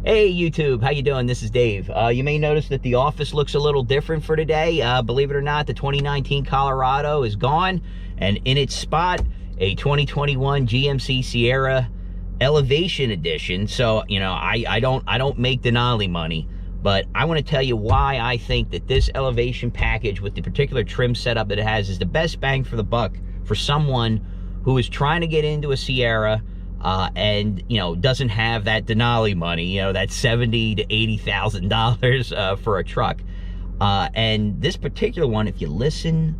Hey YouTube, how you doing? This is Dave. You may notice that the office looks a little different for today. Believe it or not, the 2019 Colorado is gone, and in its spot, a 2021 GMC Sierra Elevation Edition. So, you know, I don't make Denali money, but I want to tell you why I think that this Elevation package with the particular trim setup that it has is the best bang for the buck for someone who is trying to get into a Sierra and, you know, doesn't have that Denali money, you know, that $70,000 to $80,000 for a truck. And this particular one, if you listen,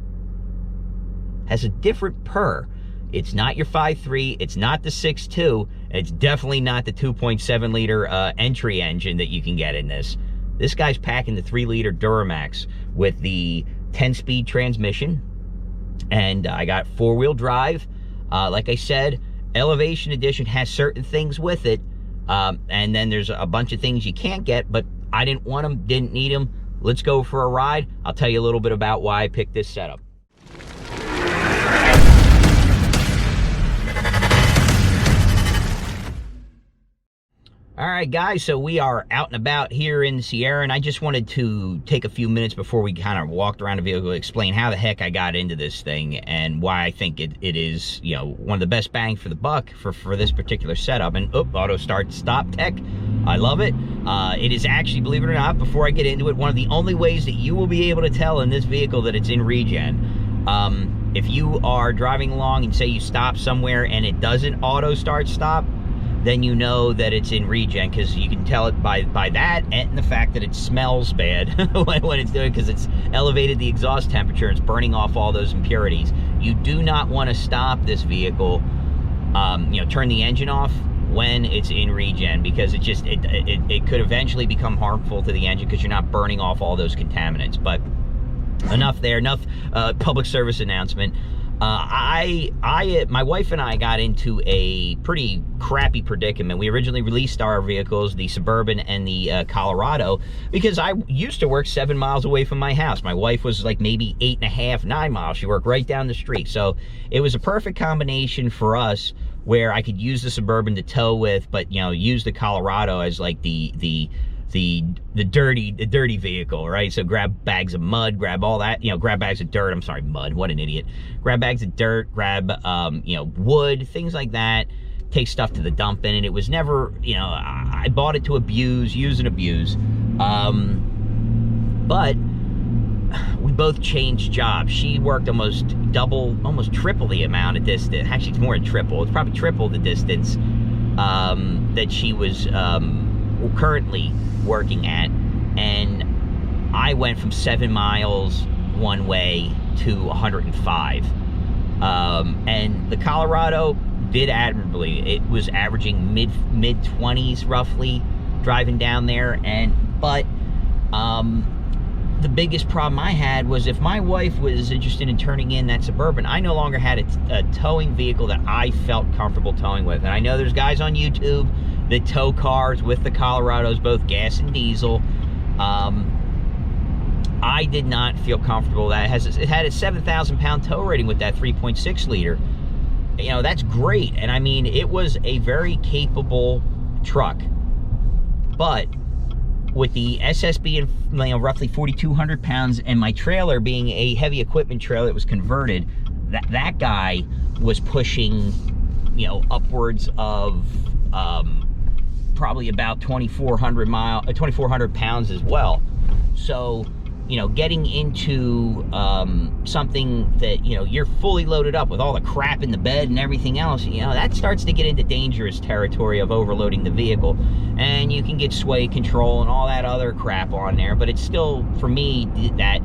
has a different purr. It's not your 5.3, it's not the 6.2, it's definitely not the 2.7 liter entry engine that you can get in this. This guy's packing the 3-liter Duramax with the 10-speed transmission, and I got 4-wheel drive. Like I said, Elevation Edition has certain things with it, and then there's a bunch of things you can't get, but I didn't want them, didn't need them. Let's go for a ride. I'll tell you a little bit about why I picked this setup. All right, guys, so we are out and about here in Sierra, and I just wanted to take a few minutes before we kind of walked around the vehicle to explain how the heck I got into this thing and why I think it is, you know, one of the best bang for the buck for this particular setup. And auto start stop tech, I love it. It is actually, believe it or not, before I get into it, one of the only ways that you will be able to tell in this vehicle that it's in regen. If you are driving along and say you stop somewhere and it doesn't auto start stop, then you know that it's in regen, because you can tell it by that and the fact that it smells bad when it's doing, because it's elevated the exhaust temperature, it's burning off all those impurities. You do not want to stop this vehicle, you know, turn the engine off when it's in regen, because it just it could eventually become harmful to the engine because you're not burning off all those contaminants. But enough there, enough public service announcement. My wife and I got into a pretty crappy predicament. We originally released our vehicles, the Suburban and the Colorado, because I used to work 7 miles away from my house. My wife was like maybe 8.5, 9 miles. She worked right down the street. So it was a perfect combination for us, where I could use the Suburban to tow with, but, you know, use the Colorado as like the dirty vehicle, right? So grab bags of mud, grab all that, you know, grab bags of dirt. I'm sorry, mud, what an idiot. Grab bags of dirt, grab, you know, wood, things like that, take stuff to the dump in. And it was never, you know, I bought it to abuse, use and abuse. But we both changed jobs. She worked almost triple the amount of distance. Actually, it's more than triple. It's probably triple the distance that she was currently working at, and I went from 7 miles one way to 105. And the Colorado did admirably. It was averaging mid 20s roughly driving down there, but the biggest problem I had was, if my wife was interested in turning in that Suburban, I no longer had a towing vehicle that I felt comfortable towing with. And I know there's guys on YouTube that tow cars with the Colorados, both gas and diesel. I did not feel comfortable. It had a 7,000-pound tow rating with that 3.6 liter. You know, that's great. And I mean, it was a very capable truck. But with the SSB being, you know, roughly 4,200 pounds, and my trailer being a heavy equipment trailer that was converted, that guy was pushing, you know, upwards of probably about 2,400 pounds as well. So, you know, getting into something that, you know, you're fully loaded up with all the crap in the bed and everything else, you know, that starts to get into dangerous territory of overloading the vehicle. And you can get sway control and all that other crap on there, but it's still, for me, that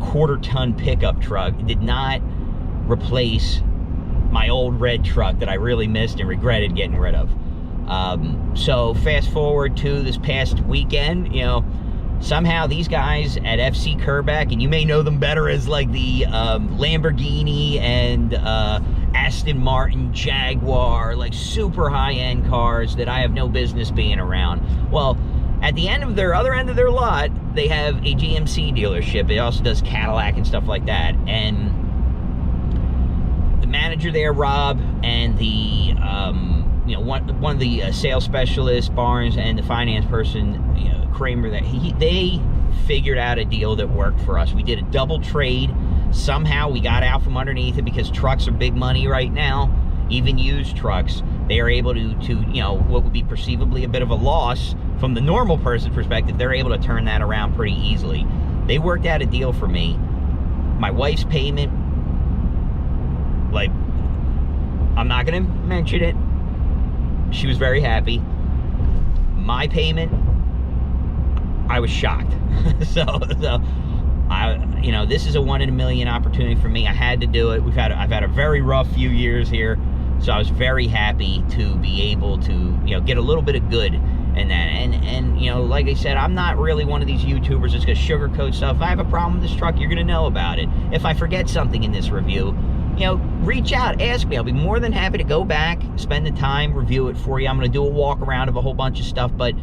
quarter-ton pickup truck did not replace my old red truck that I really missed and regretted getting rid of. So fast forward to this past weekend, you know, somehow these guys at FC Kerbeck, and you may know them better as like the Lamborghini and Aston Martin, Jaguar, like super high-end cars that I have no business being around. Well, at the end of their other end of their lot, they have a GMC dealership. It also does Cadillac and stuff like that. And the manager there, Rob, and the one of the sales specialists, Barnes, and the finance person, Kramer, that they figured out a deal that worked for us. We did a double trade. Somehow we got out from underneath it, because trucks are big money right now. Even used trucks, they are able to what would be perceivably a bit of a loss from the normal person's perspective, they're able to turn that around pretty easily. They worked out a deal for me. My wife's payment, like, I'm not going to mention it. She was very happy. My payment, I was shocked. so this is a 1 in a million opportunity for me. I had to do it. I've had a very rough few years here, so I was very happy to be able to get a little bit of good in that. And like I said, I'm not really one of these YouTubers that's gonna sugarcoat stuff. If I have a problem with this truck, you're gonna know about it. If I forget something in this review, reach out, ask me. I'll be more than happy to go back, spend the time, review it for you. I'm gonna do a walk around of a whole bunch of stuff, but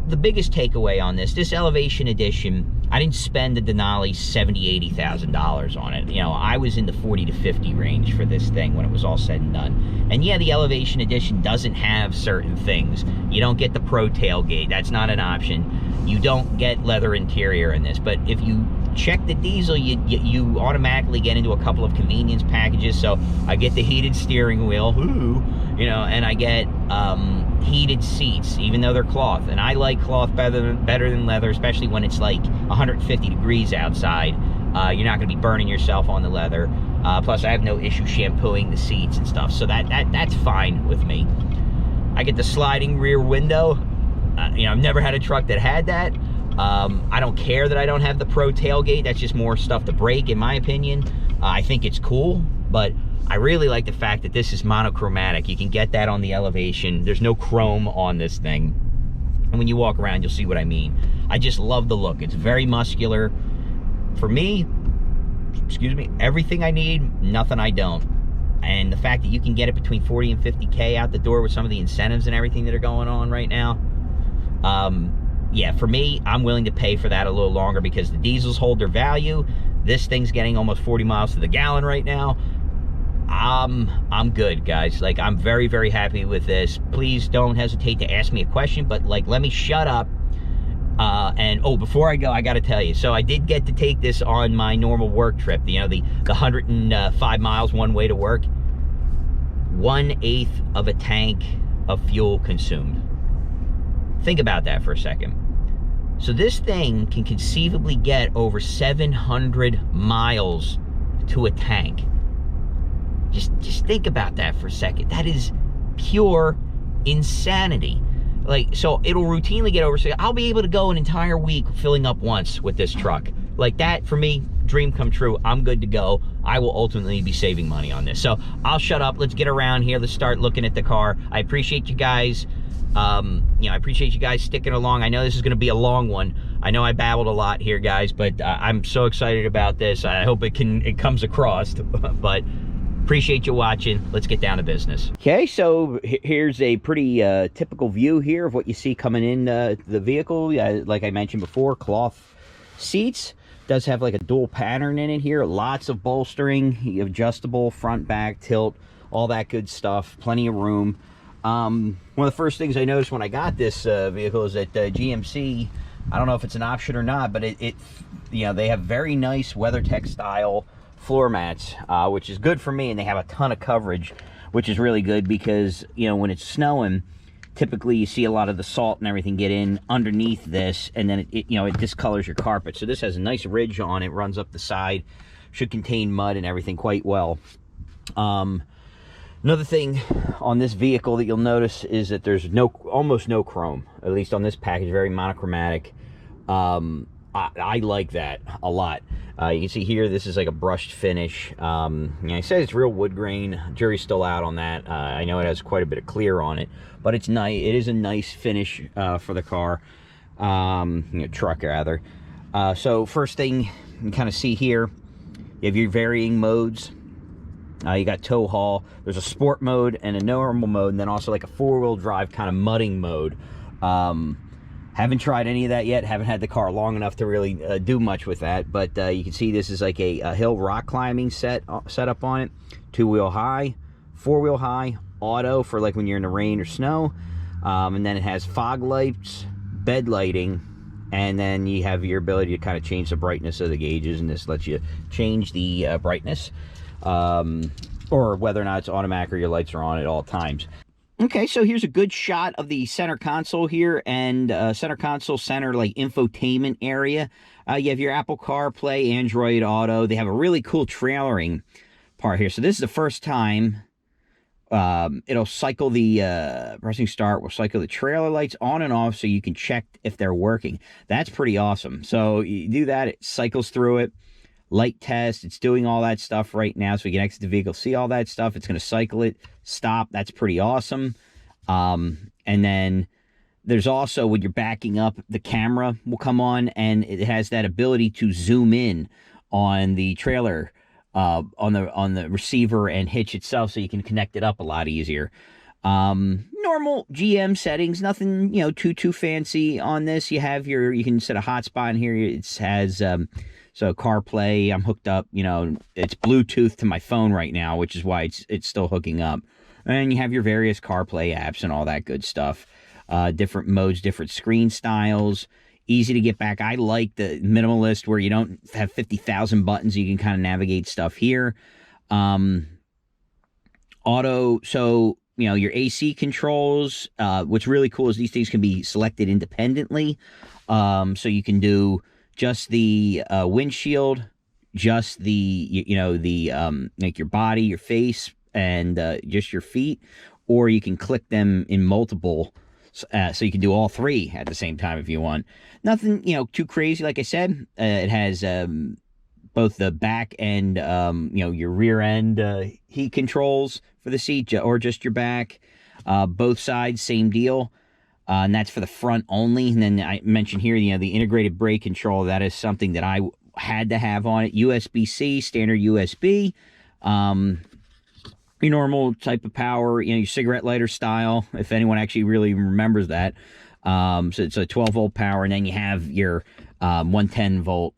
the biggest takeaway on this Elevation Edition, I didn't spend the Denali $70,000, $80,000 on it. I was in the 40 to 50 range for this thing when it was all said and done. And yeah, the Elevation Edition doesn't have certain things. You don't get the Pro tailgate. That's not an option. You don't get leather interior in this. But if you check the diesel, you automatically get into a couple of convenience packages. So I get the heated steering wheel, and I get heated seats, even though they're cloth. And I like cloth better than leather, especially when it's like 150 degrees outside. You're not going to be burning yourself on the leather. Plus, I have no issue shampooing the seats and stuff, so that's fine with me. I get the sliding rear window. I've never had a truck that had that. I don't care that I don't have the Pro tailgate. That's just more stuff to break, in my opinion. I think it's cool, but I really like the fact that this is monochromatic. You can get that on the Elevation. There's no chrome on this thing. And when you walk around, you'll see what I mean. I just love the look. It's very muscular. For me, everything I need, nothing I don't. And the fact that you can get it between 40 and 50K out the door with some of the incentives and everything that are going on right now, yeah, for me, I'm willing to pay for that a little longer, because the diesels hold their value. This thing's getting almost 40 miles to the gallon right now. I'm good, guys. Like, I'm very, very happy with this. Please don't hesitate to ask me a question, but let me shut up. Before I go, I got to tell you. So I did get to take this on my normal work trip. The 105 miles one way to work. 1/8 of a tank of fuel consumed. Think about that for a second. So this thing can conceivably get over 700 miles to a tank. Just think about that for a second. That is pure insanity. Like, so it'll routinely get over. So I'll be able to go an entire week filling up once with this truck. Like, that, for me, dream come true. I'm good to go. I will ultimately be saving money on this. So I'll shut up. Let's get around here. Let's start looking at the car. I appreciate you guys. I appreciate you guys sticking along. I know this is going to be a long one. I know I babbled a lot here, guys, but I'm so excited about this. I hope it comes across, but appreciate you watching. Let's get down to business. Okay, so here's a pretty typical view here of what you see coming in the vehicle. Like I mentioned before, cloth seats. Does have like a dual pattern in it here. Lots of bolstering, adjustable front, back, tilt, all that good stuff. Plenty of room. One of the first things I noticed when I got this vehicle is that GMC, I don't know if it's an option or not, but they have very nice WeatherTech style floor mats, which is good for me, and they have a ton of coverage, which is really good because when it's snowing, typically you see a lot of the salt and everything get in underneath this, and then it discolors your carpet. So this has a nice ridge on it, runs up the side, should contain mud and everything quite well. Another thing on this vehicle that you'll notice is that there's almost no chrome, at least on this package. Very monochromatic. I like that a lot. You can see here, this is like a brushed finish. It says it's real wood grain. Jury's still out on that. I know it has quite a bit of clear on it, but it's nice. It is a nice finish for the car, truck rather. So first thing you can kind of see here, you have your varying modes. You got tow haul. There's a sport mode and a normal mode, and then also like a four-wheel drive kind of mudding mode. Haven't tried any of that yet. Haven't had the car long enough to really do much with that. But you can see this is like a hill rock climbing setup on it. Two-wheel high, four-wheel high, auto for like when you're in the rain or snow. And then it has fog lights, bed lighting, and then you have your ability to kind of change the brightness of the gauges, and this lets you change the brightness, or whether or not it's automatic or your lights are on at all times. Okay, so here's a good shot of the center console here, and center console, center like infotainment area. You have your Apple CarPlay, Android Auto. They have a really cool trailering part here. So this is the first time it'll cycle the, pressing start will cycle the trailer lights on and off so you can check if they're working. That's pretty awesome. So you do that, it cycles through it. Light test, it's doing all that stuff right now, so we can exit the vehicle, see all that stuff. It's going to cycle it, stop. That's pretty awesome. And then there's also, when you're backing up, the camera will come on, and it has that ability to zoom in on the trailer, on the receiver and hitch itself, so you can connect it up a lot easier. Normal GM settings, nothing, you know, too fancy on this. You have you can set a hotspot in here. It has, so CarPlay, I'm hooked up, you know, it's Bluetooth to my phone right now, which is why it's still hooking up. And you have your various CarPlay apps and all that good stuff. Different modes, different screen styles, easy to get back. I like the minimalist where you don't have 50,000 buttons. You can kind of navigate stuff here. Auto, so, you know, your AC controls. What's really cool is these things can be selected independently. So you can do just the windshield, just the, you know, the like your body, your face, and just your feet, or you can click them in multiple, so you can do all three at the same time if you want. Nothing, you know, too crazy. Like I said, it has both the back and you know, your rear end heat controls for the seat, or just your back. Both sides, same deal. And that's for the front only. And then I mentioned here, you know, the integrated brake control. That is something that I had to have on it. USB-C, standard USB. Your normal type of power, you know, your cigarette lighter style, if anyone actually really remembers that. So it's a 12-volt power, and then you have your 110-volt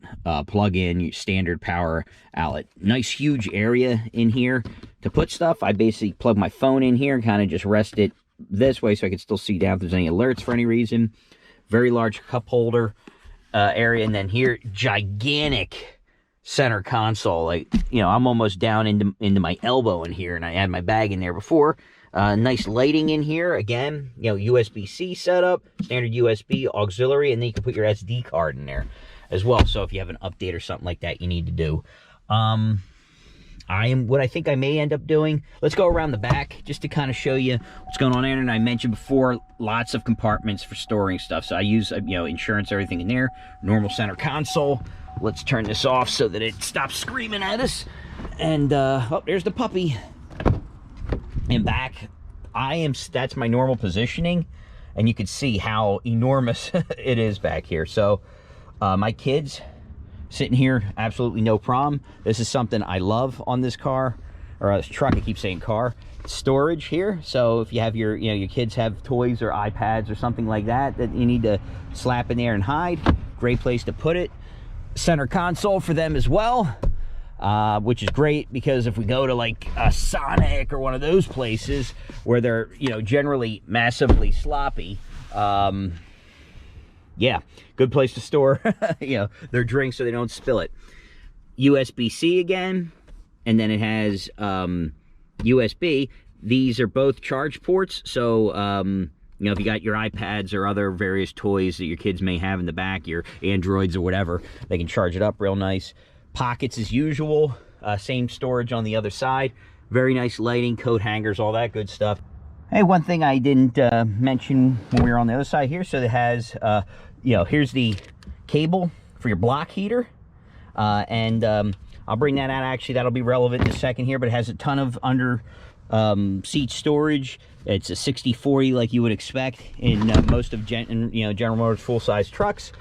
plug-in, your standard power outlet. Nice, huge area in here to put stuff. I basically plug my phone in here and kind of just rest it this way so I can still see down if there's any alerts for any reason. Very large cup holder area, and then here, gigantic center console. Like, you know, I'm almost down into my elbow in here, and I had my bag in there before. Nice lighting in here. Again, you know, USB-C setup, standard USB, auxiliary, and then you can put your SD card in there as well. So if you have an update or something like that you need to do. What I think I may end up doing, let's go around the back just to kind of show you what's going on there. And I mentioned before, lots of compartments for storing stuff. So I use, you know, insurance, everything in there. Normal center console. Let's turn this off so that it stops screaming at us. And, oh, there's the puppy. And back, that's my normal positioning. And you can see how enormous it is back here. So, my kids sitting here, absolutely no problem. This is something I love on this car, or this truck. I keep saying car. Storage here. So if you have your, you know, your kids have toys or iPads or something like that you need to slap in there and hide, great place to put it. Center console for them as well, which is great because if we go to like a Sonic or one of those places where they're, you know, generally massively sloppy, yeah, good place to store, you know, their drinks so they don't spill it. USB-C again, and then it has USB. These are both charge ports, so you know, if you got your iPads or other various toys that your kids may have in the back, your Androids or whatever, they can charge it up real nice. Pockets as usual, same storage on the other side. Very nice lighting, coat hangers, all that good stuff. Hey, one thing I didn't mention when we were on the other side here, so it has, you know, here's the cable for your block heater, and I'll bring that out. Actually, that'll be relevant in a second here, but it has a ton of under seat storage. It's a 60/40 like you would expect in most of General Motors full-size trucks.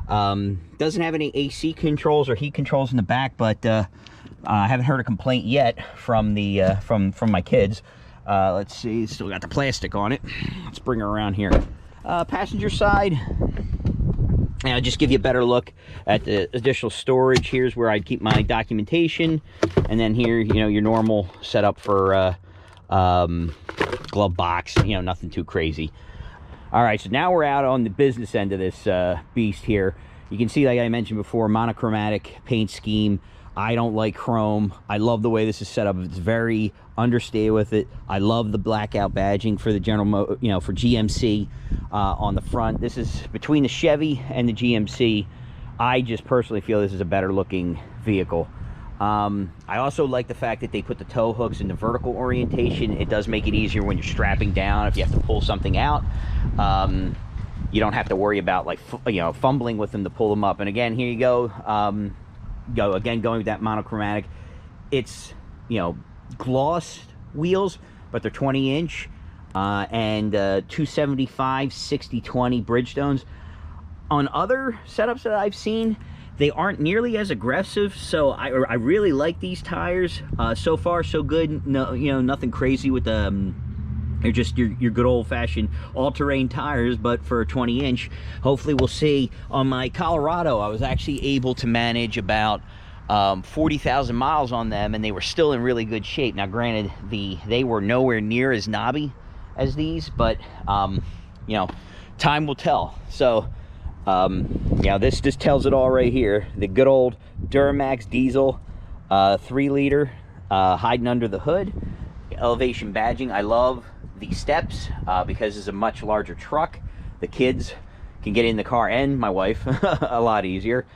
Doesn't have any AC controls or heat controls in the back, but I haven't heard a complaint yet from the from my kids. Let's see, it's still got the plastic on it. Let's bring her around here. Passenger side, and I'll just give you a better look at the additional storage. Here's where I'd keep my documentation, and then here, you know, your normal setup for glove box, you know, nothing too crazy. All right, so now we're out on the business end of this beast here. You can see, like I mentioned before, monochromatic paint scheme. I don't like chrome. I love the way this is set up. It's very understated with it. I love the blackout badging for the for GMC on the front. This is between the Chevy and the GMC. I just personally feel this is a better looking vehicle. I also like the fact that they put the tow hooks in the vertical orientation. It does make it easier when you're strapping down. If you have to pull something out, you don't have to worry about, like, fumbling with them to pull them up. And again, here you go. Going with that monochromatic. It's, glossed wheels, but they're 20-inch and 275 60/20 Bridgestones. On other setups that I've seen, they aren't nearly as aggressive, so I really like these tires. So far so good. No, nothing crazy with the they're just your good old-fashioned all-terrain tires, but for a 20-inch. Hopefully we'll see. On my Colorado, I was actually able to manage about 40,000 miles on them, and they were still in really good shape. Now granted, they were nowhere near as knobby as these, but time will tell. So this just tells it all right here. The good old Duramax diesel 3-liter hiding under the hood. Elevation badging. I love the steps because it's a much larger truck. The kids can get in the car, and my wife a lot easier.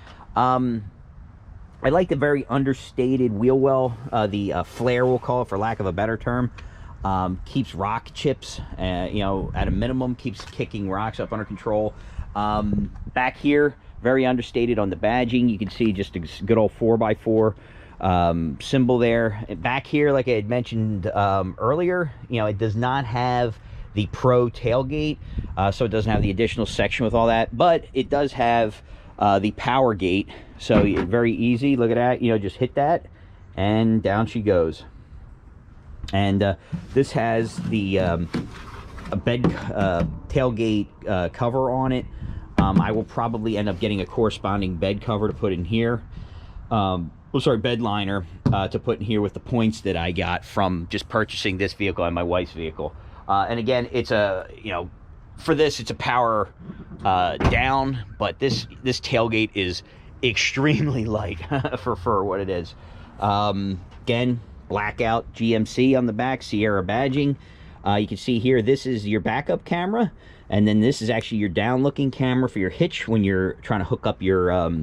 I like the very understated wheel well, the flare, we'll call it for lack of a better term. Keeps rock chips at a minimum, keeps kicking rocks up under control. Back here, very understated on the badging. You can see just a good old 4x4 symbol there. And back here, like I had mentioned earlier, it does not have the Pro tailgate, so it doesn't have the additional section with all that, but it does have the power gate, so very easy. Look at that, just hit that and down she goes. And this has the a bed tailgate cover on it. I will probably end up getting a corresponding bed cover to put in here. Bed liner to put in here with the points that I got from just purchasing this vehicle and my wife's vehicle. And again, it's a, for this, it's a power down, but this tailgate is extremely light for what it is. Again, blackout GMC on the back, Sierra badging. You can see here, this is your backup camera, and then this is actually your down looking camera for your hitch when you're trying to hook up your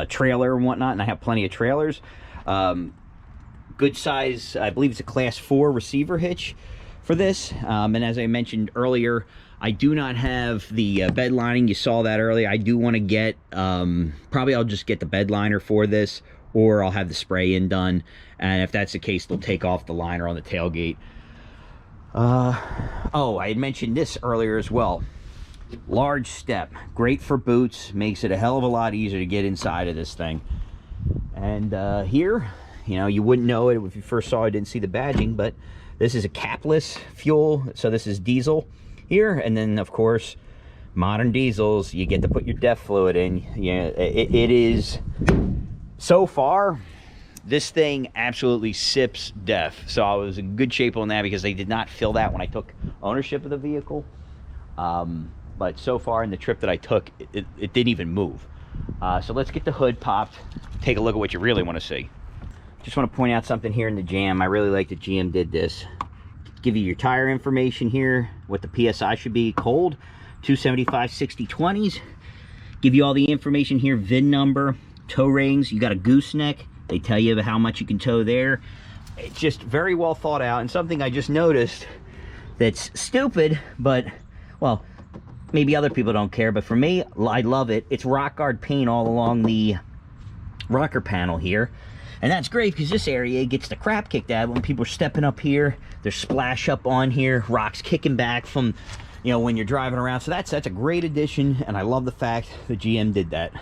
trailer and whatnot. And I have plenty of trailers. Good size, I believe it's a class 4 receiver hitch for this. And as I mentioned earlier, I do not have the bed lining. You saw that earlier. I do want to get, probably I'll just get the bed liner for this, or I'll have the spray in done. And if that's the case, they'll take off the liner on the tailgate. Oh, I had mentioned this earlier as well. Large step, great for boots, makes it a hell of a lot easier to get inside of this thing. And here, you wouldn't know it if you first saw it, didn't see the badging, but this is a capless fuel, so this is diesel here. And then of course, modern diesels, you get to put your DEF fluid in. It is, so far, this thing absolutely sips DEF. So I was in good shape on that because they did not fill that when I took ownership of the vehicle. But so far in the trip that I took, it didn't even move. So let's get the hood popped, take a look at what you really want to see. Just want to point out something here in the Jam. I really like that GM did this. Give you your tire information here, what the PSI should be, cold, 275 60/20s. Give you all the information here, VIN number, tow ratings. You got a gooseneck. They tell you how much you can tow there. It's just very well thought out, and something I just noticed that's stupid, but, well, maybe other people don't care, but for me, I love it. It's rock guard paint all along the rocker panel here. And that's great because this area gets the crap kicked out when people are stepping up here. There's splash up on here, rocks kicking back from, when you're driving around. So that's a great addition, and I love the fact that GM did that.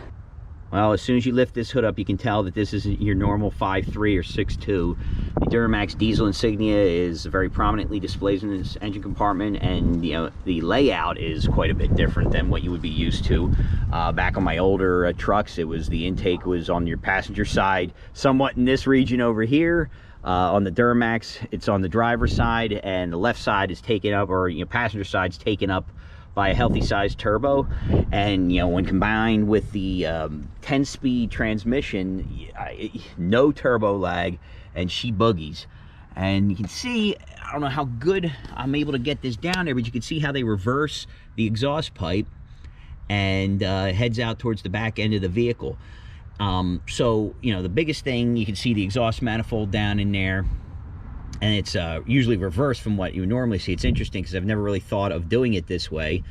Well, as soon as you lift this hood up, you can tell that this isn't your normal 5.3 or 6.2. The Duramax diesel insignia is very prominently displayed in this engine compartment, and the layout is quite a bit different than what you would be used to. Back on my older trucks, the intake was on your passenger side, somewhat in this region over here. On the Duramax, it's on the driver's side, and the left side is taken up, or passenger side's taken up by a healthy sized turbo. And when combined with the 10-speed transmission, no turbo lag, and she boogies. And you can see, I don't know how good I'm able to get this down there, but you can see how they reverse the exhaust pipe and heads out towards the back end of the vehicle. So the biggest thing, you can see the exhaust manifold down in there, and it's usually reversed from what you normally see. It's interesting because I've never really thought of doing it this way.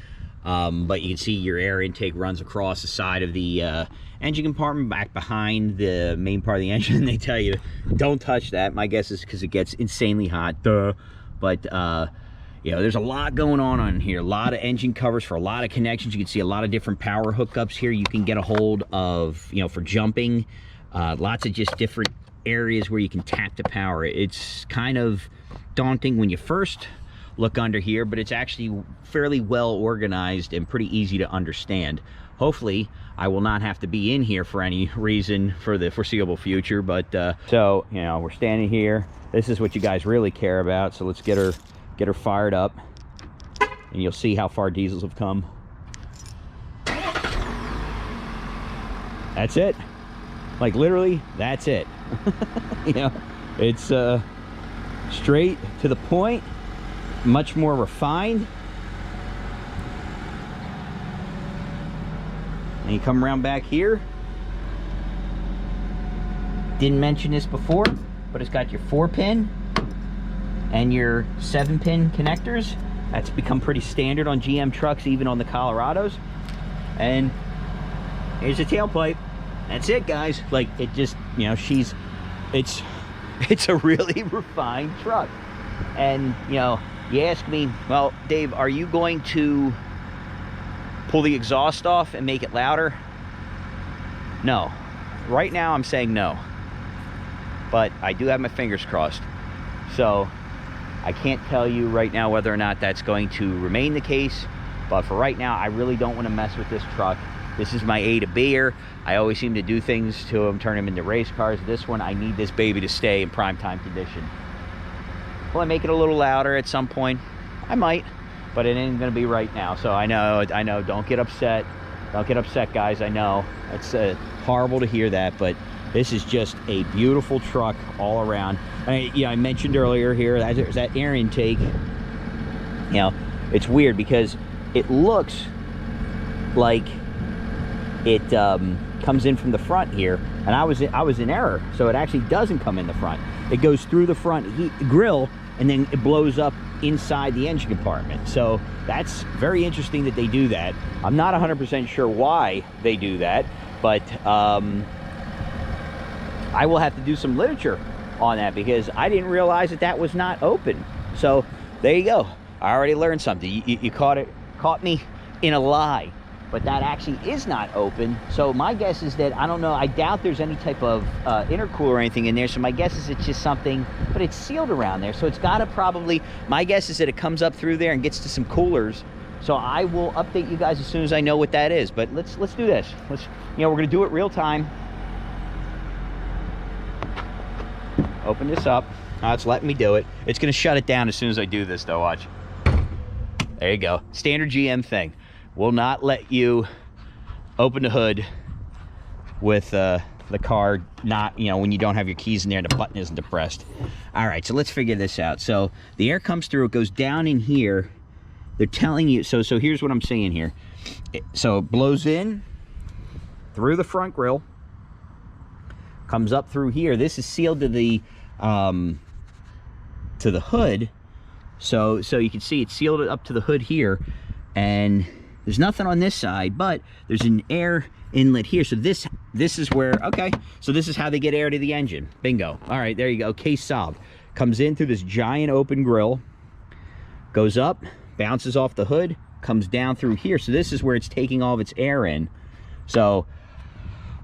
But you can see your air intake runs across the side of the engine compartment, back behind the main part of the engine. They tell you, don't touch that. My guess is because it gets insanely hot. Duh. But there's a lot going on here. A lot of engine covers for a lot of connections. You can see a lot of different power hookups here. You can get a hold of, for jumping. Lots of just different areas where you can tap the power. It's kind of daunting when you first look under here, but it's actually fairly well organized and pretty easy to understand. Hopefully I will not have to be in here for any reason for the foreseeable future. But so we're standing here. This is what you guys really care about, so let's get her fired up, and you'll see how far diesels have come. That's it. Like, literally, that's it. It's straight to the point, much more refined. And you come around back here. Didn't mention this before, but it's got your 4-pin and your 7-pin connectors. That's become pretty standard on GM trucks, even on the Colorados. And here's the tailpipe. That's it, guys. Like, it just, it's a really refined truck. And you ask me, well, Dave, are you going to pull the exhaust off and make it louder? No. Right now I'm saying no, but I do have my fingers crossed. So I can't tell you right now whether or not that's going to remain the case, but for right now I really don't want to mess with this truck. This is my A to B'er. I always seem to do things to them, turn them into race cars. This one, I need this baby to stay in prime time condition. Will I make it a little louder at some point? I might, but it ain't gonna be right now. So I know, don't get upset. Don't get upset, guys. I know it's horrible to hear that, but this is just a beautiful truck all around. I mentioned earlier here, there's that air intake. It's weird because it looks like it comes in from the front here, and I was in error. So it actually doesn't come in the front. It goes through the front grill, and then it blows up inside the engine compartment. So that's very interesting that they do that. I'm not 100% sure why they do that, but I will have to do some literature on that, because I didn't realize that was not open. So there you go. I already learned something. You caught me in a lie, but that actually is not open. So my guess is that, I don't know, I doubt there's any type of intercooler or anything in there. So my guess is it's just something, but it's sealed around there. So it's gotta probably, my guess is that it comes up through there and gets to some coolers. So I will update you guys as soon as I know what that is. But let's do this. We're gonna do it real time. Open this up. It's letting me do it. It's gonna shut it down as soon as I do this though, watch. There you go. Standard GM thing. Will not let you open the hood with the car not, when you don't have your keys in there and the button isn't depressed. All right, so let's figure this out. So the air comes through, it goes down in here. They're telling you, so here's what I'm saying here. So it blows in through the front grille, comes up through here. This is sealed to the hood. So you can see it's sealed up to the hood here, and there's nothing on this side, but there's an air inlet here. So this is where, okay, so this is how they get air to the engine. Bingo. All right, there you go. Case solved. Comes in through this giant open grill, goes up, bounces off the hood, comes down through here. So this is where it's taking all of its air in. So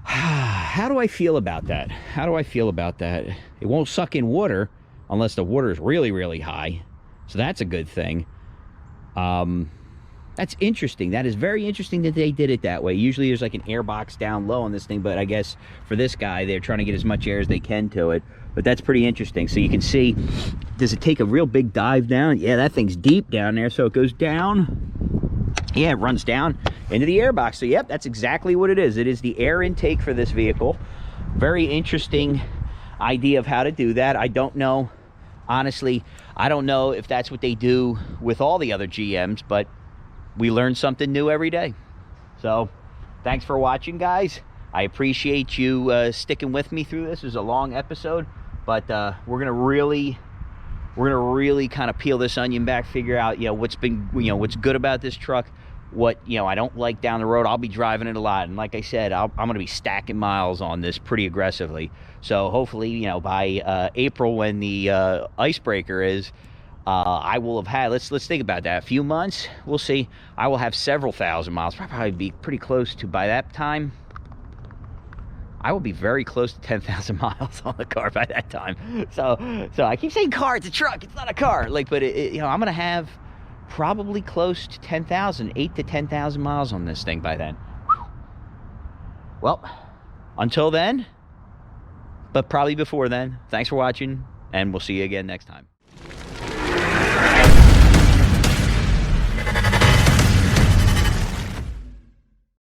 how do I feel about that? How do I feel about that? It won't suck in water unless the water is really, really high. So that's a good thing. That's interesting. That is very interesting that they did it that way. Usually there's like an air box down low on this thing, but I guess for this guy, they're trying to get as much air as they can to it. But that's pretty interesting. So you can see, does it take a real big dive down? Yeah, that thing's deep down there. So it goes down. Yeah, it runs down into the air box. So yep, that's exactly what it is. It is the air intake for this vehicle. Very interesting idea of how to do that. I don't know. Honestly, I don't know if that's what they do with all the other GMs, but we learn something new every day. So thanks for watching, guys. I appreciate you sticking with me through this. It was a long episode, but we're gonna really kind of peel this onion back, figure out what's been what's good about this truck, what I don't like down the road. I'll be driving it a lot, and like I said, I'm gonna be stacking miles on this pretty aggressively. So hopefully by April, when the icebreaker is, I will have had, let's think about that, a few months, we'll see. I will have several thousand miles. Probably be pretty close to, by that time, I will be very close to 10,000 miles on the car by that time. So I keep saying car, it's a truck, it's not a car. Like, but I'm gonna have probably close to 10,000, 8 to 10,000 miles on this thing by then. Well, until then, but probably before then, thanks for watching, and we'll see you again next time.